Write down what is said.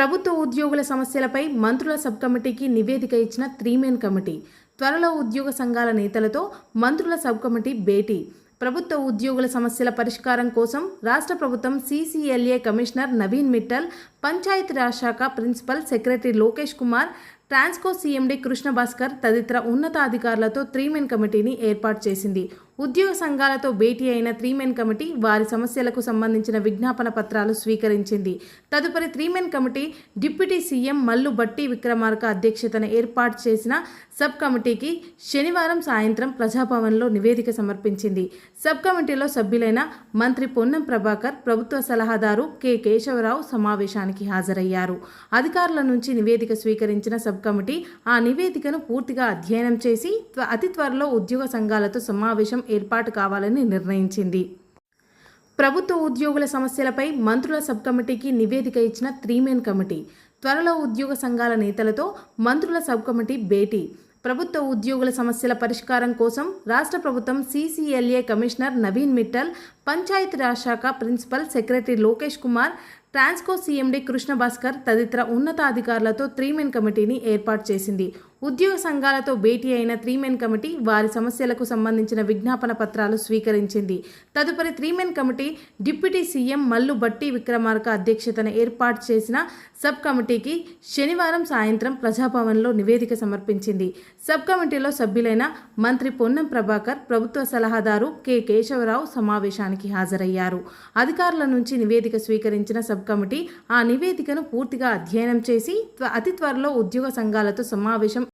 ప్రభుత్వ ఉద్యోగుల సమస్యలపై మంత్రుల సబ్ కమిటీకి నివేదిక ఇచ్చిన త్రీమెన్ కమిటీ. త్వరలో ఉద్యోగ సంఘాల నేతలతో మంత్రుల సబ్ కమిటీ భేటీ. ప్రభుత్వ ఉద్యోగుల సమస్యల పరిష్కారం కోసం రాష్ట్ర ప్రభుత్వం సీసీఎల్ఏ కమిషనర్ నవీన్ మిట్టల్, పంచాయతీరాజ్ శాఖ principal secretary Lokesh Kumar, Transco CMD Krishna Bhaskar తదితర ఉన్నతాధికారులతో త్రీమెన్ కమిటీని ఏర్పాటు చేసింది. ఉద్యోగ సంఘాలతో భేటీ అయిన త్రీమెన్ కమిటీ వారి సమస్యలకు సంబంధించిన విజ్ఞాపన పత్రాలు స్వీకరించింది. తదుపరి three man committee deputy CM Mallu Bhatti Vikramarka అధ్యక్షతన ఏర్పాటు చేసిన సబ్ కమిటీకి శనివారం సాయంత్రం ప్రజాభవన్లో నివేదిక సమర్పించింది. సబ్ కమిటీలో సభ్యులైన మంత్రి పొన్నం ప్రభాకర్, ప్రభుత్వ సలహాదారు కె కేశవరావు సమావేశానికి హాజరయ్యారు. అధికారుల నుంచి నివేదిక స్వీకరించిన సబ్ కమిటీ ఆ నివేదికను పూర్తిగా అధ్యయనం చేసి అతి త్వరలో ఉద్యోగ సంఘాలతో సమావేశం ఏర్పాటు కావాలని నిర్ణయించింది. ప్రభుత్వ ఉద్యోగుల సమస్యలపై మంత్రుల సబ్ కమిటీకి నివేదిక ఇచ్చిన త్రీమెన్ కమిటీ. త్వరలో ఉద్యోగ సంఘాల నేతలతో మంత్రుల సబ్ కమిటీ భేటీ. ప్రభుత్వ ఉద్యోగుల సమస్యల పరిష్కారం కోసం రాష్ట్ర ప్రభుత్వం సీసీఎల్ఏ కమిషనర్ నవీన్ మిట్టల్, పంచాయతీరాజ్ శాఖ principal secretary Lokesh Kumar, Transco CMD Krishna Bhaskar తదితర ఉన్నతాధికారులతో త్రీమెన్ కమిటీని ఏర్పాటు చేసింది. ఉద్యోగ సంఘాలతో భేటీ అయిన త్రీమెన్ కమిటీ వారి సమస్యలకు సంబంధించిన విజ్ఞాపన పత్రాలు స్వీకరించింది. తదుపరి three man committee deputy CM Mallu Bhatti Vikramarka అధ్యక్షతన ఏర్పాటు చేసిన సబ్ కమిటీకి శనివారం సాయంత్రం ప్రజాభవన్లో నివేదిక సమర్పించింది. సబ్ కమిటీలో సభ్యులైన మంత్రి పొన్నం ప్రభాకర్, ప్రభుత్వ సలహాదారు కె కేశవరావు సమావేశానికి హాజరయ్యారు. అధికారుల నుంచి నివేదిక స్వీకరించిన సబ్ కమిటీ ఆ నివేదికను పూర్తిగా అధ్యయనం చేసి అతి త్వరలో ఉద్యోగ సంఘాలతో సమావేశం